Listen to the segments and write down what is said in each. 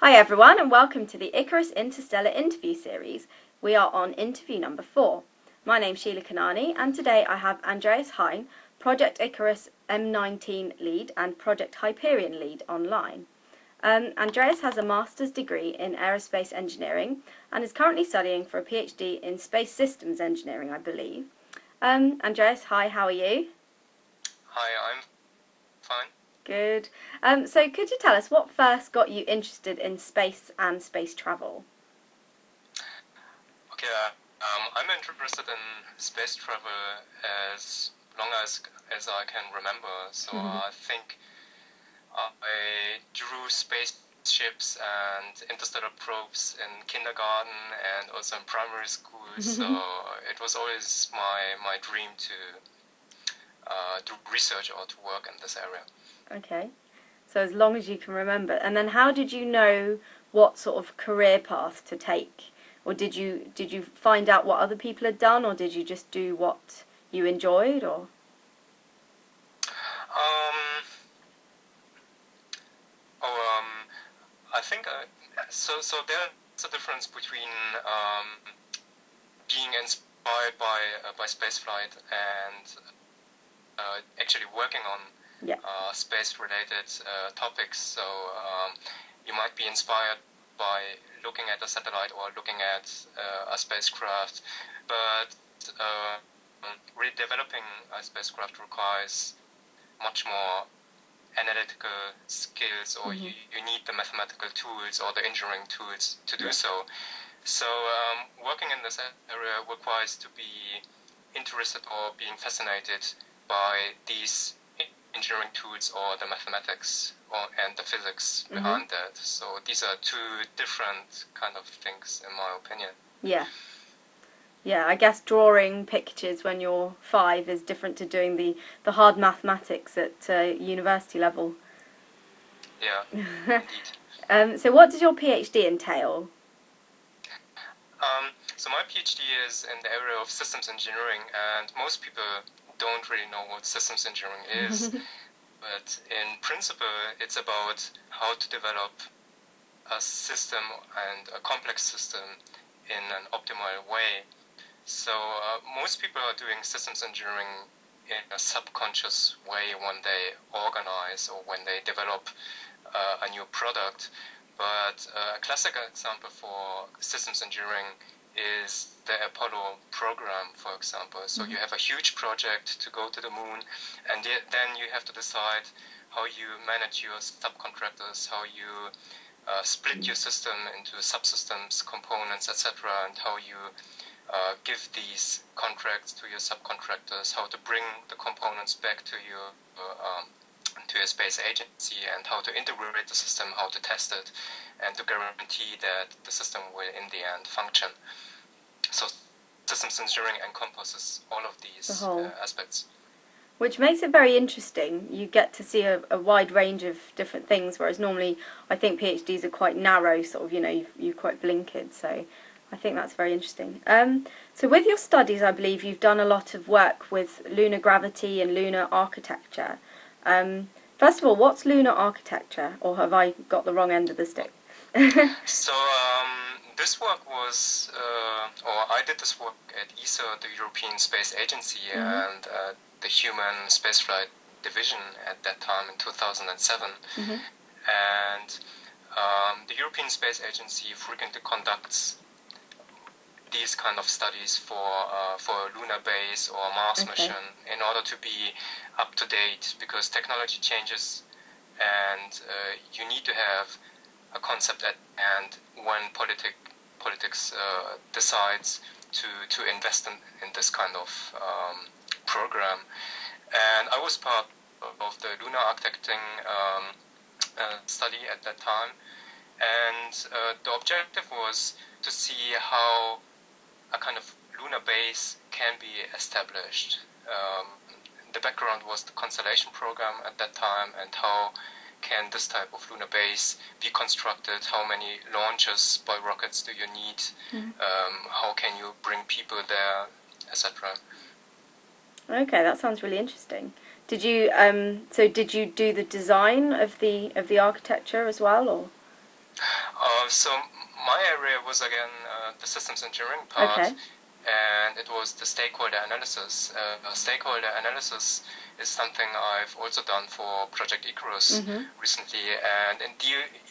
Hi everyone and welcome to the Icarus Interstellar interview series. We are on interview number 4. My name's Sheila Kanani and today I have Andreas Hein, Project Icarus M19 lead and Project Hyperion lead online. Andreas has a master's degree in aerospace engineering and is currently studying for a PhD in space systems engineering, I believe. Andreas, hi, how are you? Hi, I'm fine. Good. So could you tell us what first got you interested in space and space travel? Okay, I'm interested in space travel as long as I can remember. So I think I drew spaceships and interstellar probes in kindergarten and also in primary school. So it was always my dream to do research or to work in this area. Okay, so as long as you can remember. And then how did you know what sort of career path to take? Or did you find out what other people had done, or did you just do what you enjoyed, or? I think so there's a difference between being inspired by spaceflight and actually working on space-related topics. So you might be inspired by looking at a satellite or looking at a spacecraft, but really developing a spacecraft requires much more analytical skills, or you need the mathematical tools or the engineering tools to do so. So working in this area requires to be interested or being fascinated by these engineering tools or the mathematics and the physics behind that. So these are two different kind of things in my opinion. Yeah, I guess drawing pictures when you're 5 is different to doing the hard mathematics at university level. Yeah, indeed. So what does your PhD entail? So my PhD is in the area of systems engineering, and most people don't really know what systems engineering is. But in principle, it's about how to develop a system and a complex system in an optimal way. So most people are doing systems engineering in a subconscious way when they organize or when they develop a new product. But a classic example for systems engineering is the Apollo program, for example. So you have a huge project to go to the moon, and then you have to decide how you manage your subcontractors, how you split your system into subsystems, components, etc., and how you give these contracts to your subcontractors, how to bring the components back to your space agency, and how to integrate the system, how to test it, and to guarantee that the system will in the end function. So systems engineering encompasses all of these aspects. Which makes it very interesting. You get to see a wide range of different things, whereas normally I think PhDs are quite narrow, sort of, you're quite blinkered, so I think that's very interesting. So with your studies, I believe you've done a lot of work with lunar gravity and lunar architecture. First of all, what's lunar architecture, or have I got the wrong end of the stick? So this work was, or I did this work at ESA, the European Space Agency, and the Human Spaceflight Division at that time in 2007. And the European Space Agency frequently conducts these kind of studies for a lunar base or a Mars mission in order to be up to date, because technology changes and you need to have a concept at hand when politics decides to invest in this kind of program. And I was part of the lunar architecting study at that time, and the objective was to see how a kind of lunar base can be established. The background was the Constellation program at that time, and how can this type of lunar base be constructed, how many launches by rockets do you need, how can you bring people there, etc. Okay, that sounds really interesting. Did you did you do the design of the architecture as well, or? So my area was again the systems engineering part, Okay. and it was the stakeholder analysis. Stakeholder analysis is something I've also done for Project Icarus recently, and it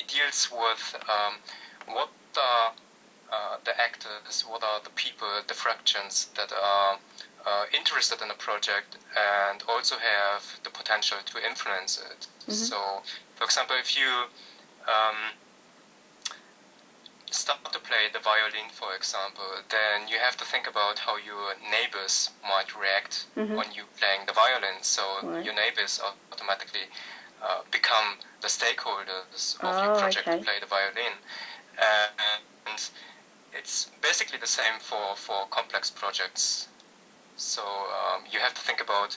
deals with what are the actors, what are the people, the fractions that are interested in a project and also have the potential to influence it. So, for example, if you start to play the violin, for example, then you have to think about how your neighbors might react when you playing the violin. So your neighbors automatically become the stakeholders of your project to play the violin. And it's basically the same for complex projects. So you have to think about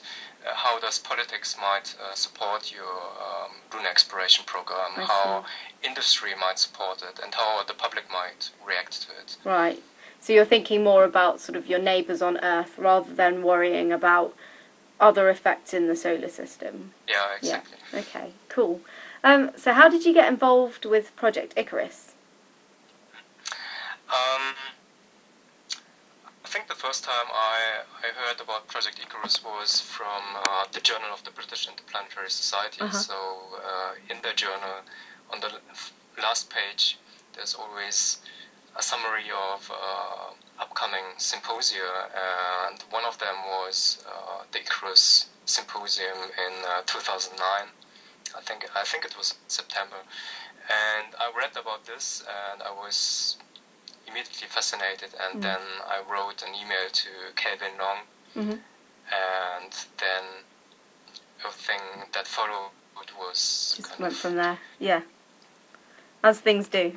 how does politics might support your lunar exploration program, how industry might support it, and how the public might react to it. Right. So you're thinking more about sort of your neighbours on Earth rather than worrying about other effects in the solar system. Yeah, exactly. Yeah. Okay, cool. So how did you get involved with Project Icarus? I think the first time I heard about Project Icarus was from the Journal of the British Interplanetary Society. So in the journal, on the last page, there's always a summary of upcoming symposia, and one of them was the Icarus Symposium in 2009. I think it was September, and I read about this, and I was immediately fascinated, and then I wrote an email to Kelvin Long, and then everything that followed was just went from there. Yeah, as things do.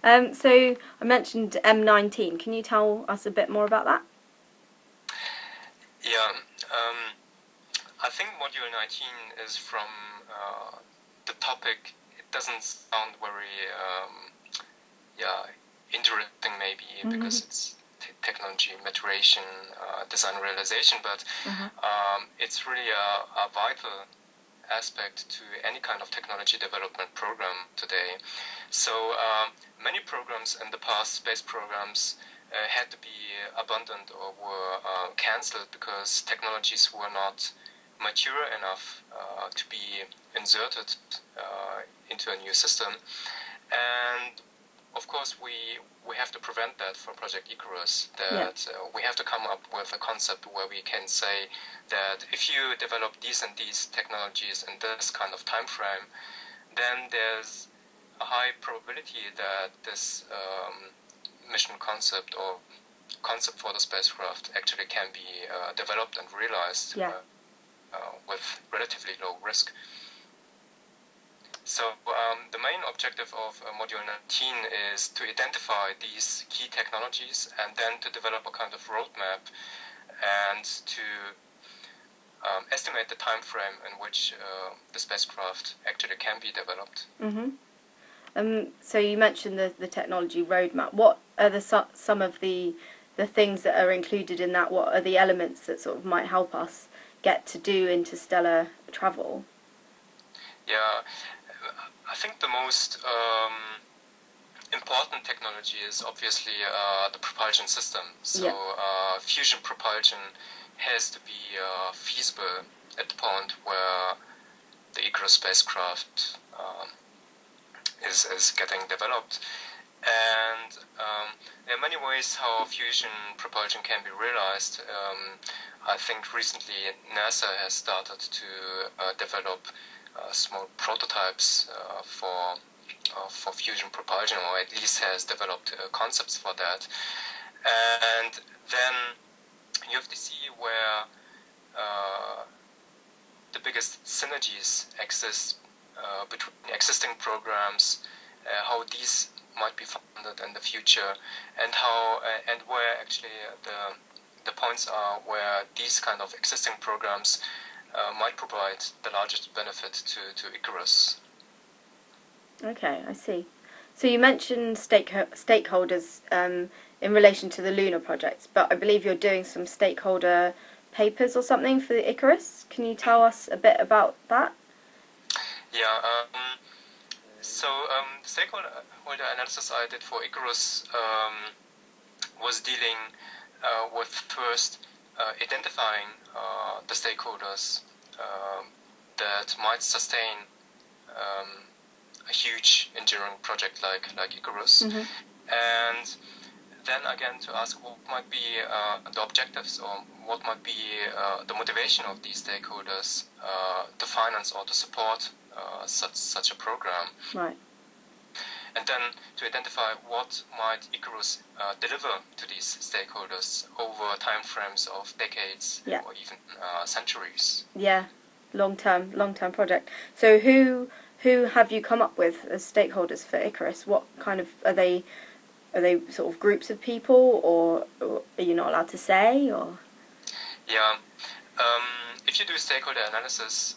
So I mentioned M19. Can you tell us a bit more about that? Yeah, I think Module 19 is from the topic. It doesn't sound very interesting maybe because it's technology maturation, design realization, but it's really a vital aspect to any kind of technology development program today. So many programs in the past, space programs, had to be abandoned or were cancelled because technologies were not mature enough to be inserted into a new system. And of course, we have to prevent that for Project Icarus, that we have to come up with a concept where we can say that if you develop these and these technologies in this kind of time frame, then there's a high probability that this mission concept or concept for the spacecraft actually can be developed and realized with relatively low risk. So the main objective of Module 19 is to identify these key technologies and then to develop a kind of roadmap and to estimate the time frame in which the spacecraft actually can be developed. So you mentioned the technology roadmap. What are some of the things that are included in that? What are the elements that sort of might help us get to do interstellar travel? Yeah, I think the most important technology is obviously the propulsion system. So fusion propulsion has to be feasible at the point where the Icarus spacecraft is getting developed. And there are many ways how fusion propulsion can be realized. I think recently NASA has started to develop small prototypes for fusion propulsion, or at least has developed concepts for that. And then you have to see where the biggest synergies exist between existing programs, how these might be funded in the future, and how and where actually the points are where these kind of existing programs might provide the largest benefit to Icarus. Okay, I see. So you mentioned stakeholders in relation to the lunar projects, but I believe you're doing some stakeholder papers or something for the Icarus. Can you tell us a bit about that? Yeah. So So the stakeholder analysis I did for Icarus was dealing with first identifying the stakeholders that might sustain a huge enduring project like Icarus, and then again to ask what might be the objectives or what might be the motivation of these stakeholders to finance or to support such a program. Right. And then to identify what might Icarus deliver to these stakeholders over time frames of decades or even centuries. Yeah, long-term project. So who have you come up with as stakeholders for Icarus? What kind of are they sort of groups of people, or are you not allowed to say? Or yeah, if you do stakeholder analysis,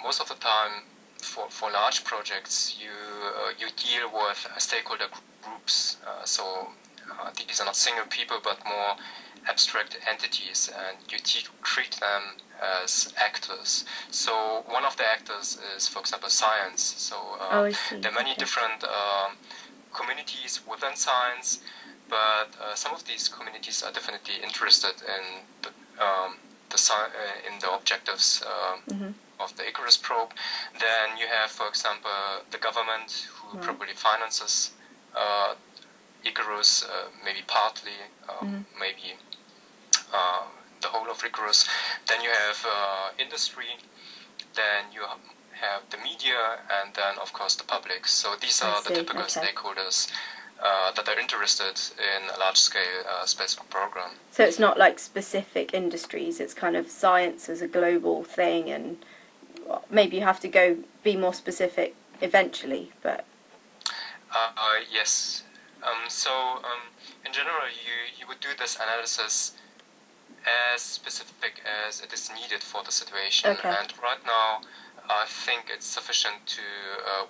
most of the time for large projects you deal with stakeholder groups. So these are not single people but more abstract entities, and you treat them as actors. So one of the actors is, for example, science. So there are many different communities within science, but some of these communities are definitely interested in the objectives of the Icarus probe. Then you have, for example, the government who probably finances Icarus, maybe partly, maybe the whole of Icarus. Then you have industry. Then you have the media, and then of course the public. So these are the typical stakeholders that are interested in a large-scale space program. So it's not like specific industries, it's kind of science as a global thing, and maybe you have to be more specific eventually, but... Yes. So in general, you would do this analysis as specific as it is needed for the situation. And right now, I think it's sufficient to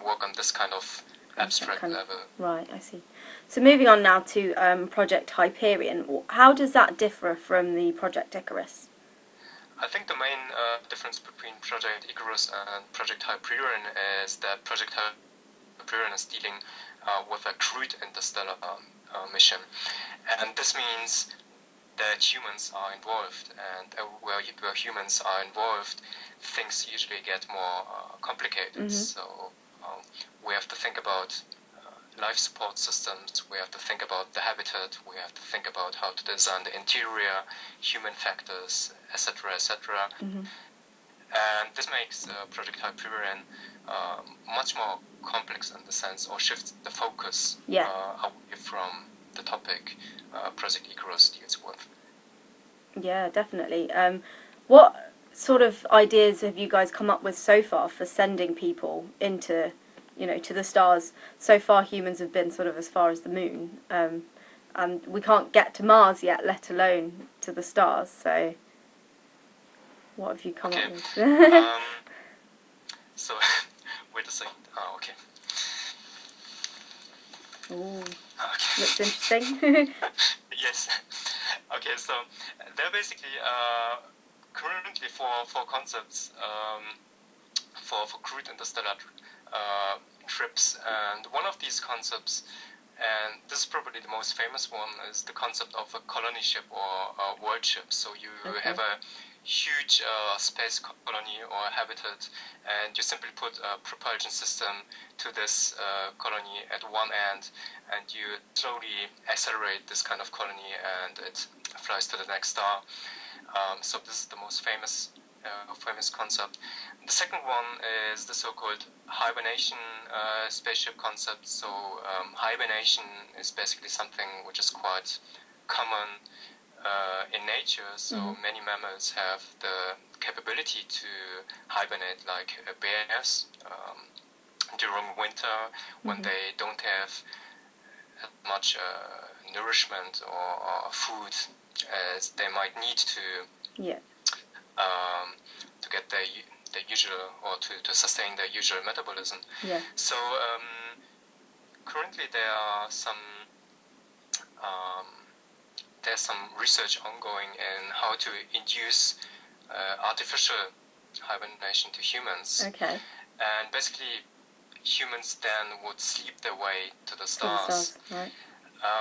work on this kind of abstract level. Right, I see. So moving on now to Project Hyperion, how does that differ from the Project Icarus? I think the main difference between Project Icarus and Project Hyperion is that Project Hyperion is dealing with a crewed interstellar mission. And this means that humans are involved, and where humans are involved, things usually get more complicated. So we have to think about life support systems, we have to think about the habitat, we have to think about how to design the interior, human factors, etc., etc. And this makes Project Hyperion much more complex in the sense, or shifts the focus away from the topic Project Icarus deals with. Yeah, definitely. What sort of ideas have you guys come up with so far for sending people into, to the stars? So far humans have been sort of as far as the moon, and we can't get to Mars yet, let alone to the stars, so what have you come up with? So, wait a second. Oh, okay. Ooh, looks interesting. Yes. Okay, so they're basically currently four concepts for crewed interstellar trips, and one of these concepts, and this is probably the most famous one, is the concept of a colony ship or a world ship. So you have a huge space colony or habitat, and you simply put a propulsion system to this colony at one end, and you slowly accelerate this kind of colony, and it flies to the next star. So this is the most famous concept. The second one is the so-called hibernation spaceship concept. So hibernation is basically something which is quite common in nature. So many mammals have the capability to hibernate, like bears during winter when they don't have much nourishment or food as they might need to get their usual, or to sustain their usual metabolism. So currently there's some research ongoing in how to induce artificial hibernation to humans. And basically humans then would sleep their way to the To the stars. right.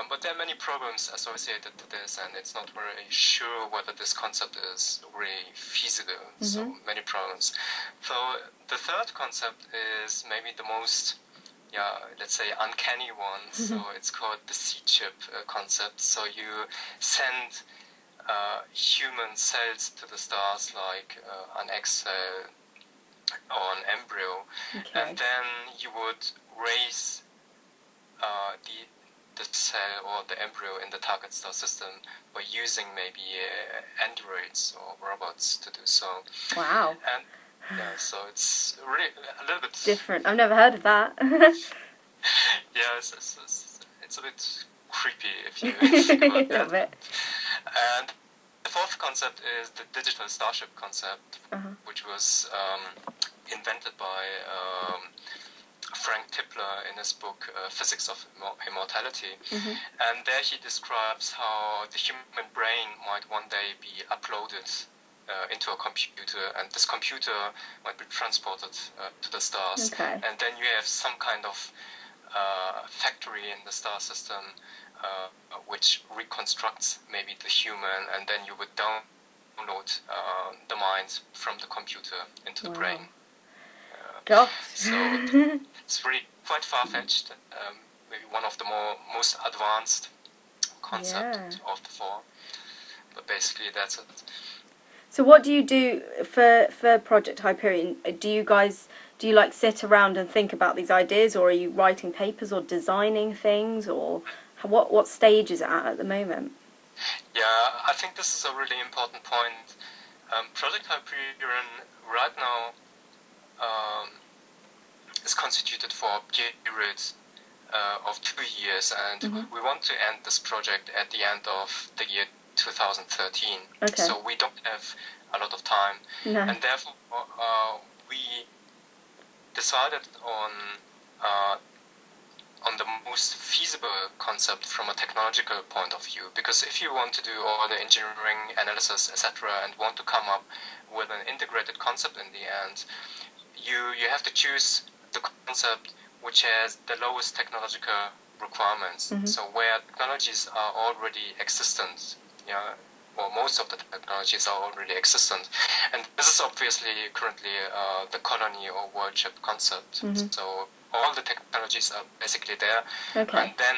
But there are many problems associated to this, and it's not very sure whether this concept is really feasible. So many problems. So the third concept is maybe the most, let's say, uncanny one. So it's called the seed chip concept. So you send human cells to the stars like an egg cell or an embryo, and then you would raise the cell or the embryo in the target star system by using maybe androids or robots to do so. Wow. And so it's really a little bit different. I've never heard of that. It's a bit creepy if you think about a little that. bit. And the fourth concept is the digital starship concept, which was invented by Frank Tipler in his book Physics of Immortality. And there he describes how the human brain might one day be uploaded into a computer, and this computer might be transported to the stars. And then you have some kind of factory in the star system which reconstructs maybe the human, and then you would download the mind from the computer into the brain. Gosh. So it's really quite far-fetched, maybe one of the most advanced concepts of the four, but basically that's it. So what do you do for Project Hyperion? Do you like sit around and think about these ideas, or are you writing papers or designing things, or what stage is it at the moment? Yeah, I think this is a really important point. Project Hyperion right now is constituted for a period of 2 years, and we want to end this project at the end of the year 2013. So we don't have a lot of time, and therefore we decided on the most feasible concept from a technological point of view. Because if you want to do all the engineering analysis, etc., and want to come up with an integrated concept in the end, you have to choose the concept which has the lowest technological requirements. So where technologies are already existent, well, most of the technologies are already existent, and this is obviously currently the colony or world ship concept. So all the technologies are basically there, and then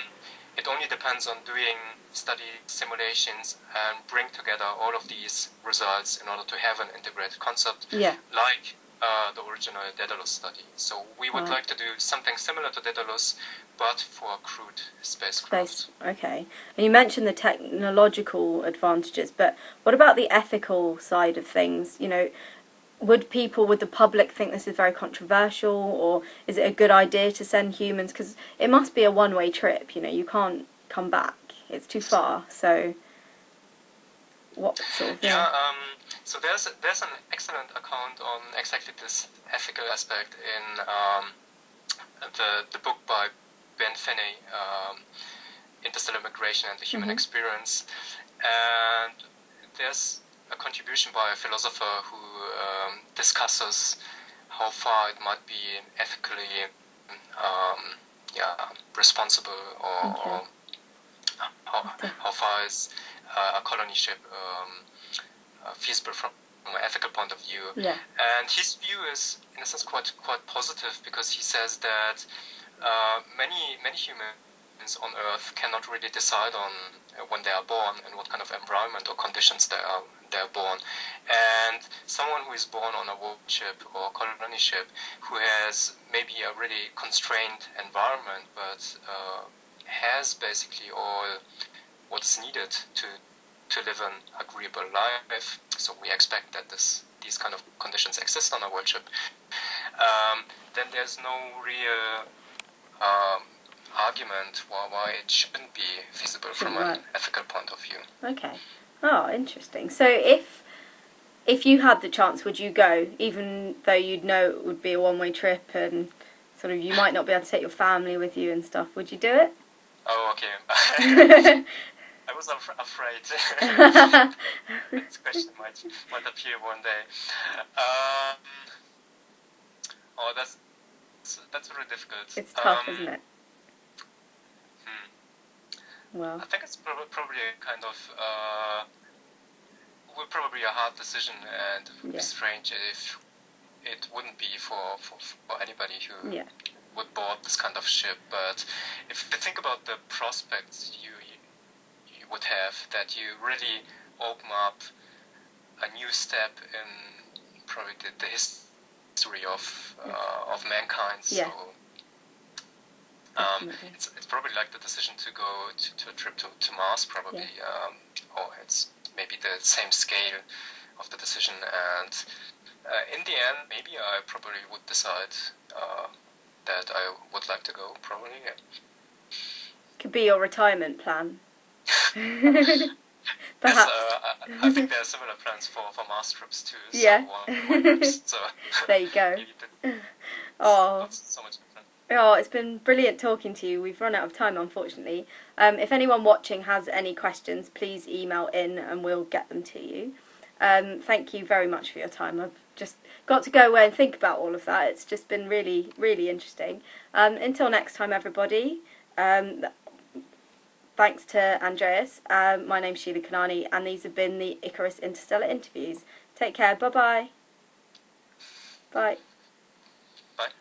it only depends on doing study simulations and bring together all of these results in order to have an integrated concept, like the original Daedalus study. So we would like to do something similar to Daedalus, but for a crewed spacecraft. Okay. And you mentioned the technological advantages, but what about the ethical side of things? Would the public think this is very controversial, or is it a good idea to send humans? Because it must be a one-way trip, you can't come back. It's too far, so what sort of thing? So there's an excellent account on exactly this ethical aspect in the book by Ben Finney, Interstellar Migration and the Human Experience, and there's a contribution by a philosopher who discusses how far it might be ethically responsible, or how far is a colony ship feasible from an ethical point of view. And his view is, in a sense, quite positive, because he says that many humans on Earth cannot really decide on when they are born and what kind of environment or conditions they are born. And someone who is born on a world ship or a colony ship, who has maybe a really constrained environment, but has basically all what's needed to live an agreeable life. So we expect that these kind of conditions exist on a world ship. Then there's no real argument why it shouldn't be feasible from an ethical point of view. Okay. Oh, interesting. So if you had the chance, would you go, even though you'd know it would be a one-way trip and sort of you might not be able to take your family with you and stuff? Would you do it? Oh, okay. I was afraid this question might appear one day. that's really difficult. It's tough, isn't it? I think it's probably a kind of probably a hard decision, and it would be strange if it wouldn't be for anybody who would board this kind of ship. But if you think about the prospects you would have, that you really open up a new step in probably the history of mankind. So it's probably like the decision to go to a trip to Mars, probably, or it's maybe the same scale of the decision. And in the end, maybe I probably would decide that I would like to go, probably. Could be your retirement plan. Perhaps. Yes, I think there are similar plans for Mars trips too. So yeah. So there you go. So much different. Oh, it's been brilliant talking to you. We've run out of time, unfortunately. If anyone watching has any questions, please email in and we'll get them to you. Thank you very much for your time. I've just got to go away and think about all of that. It's just been really, really interesting. Until next time, everybody. Thanks to Andreas. My name's Sheila Kanani, and these have been the Icarus Interstellar interviews. Take care. Bye-bye. Bye. Bye.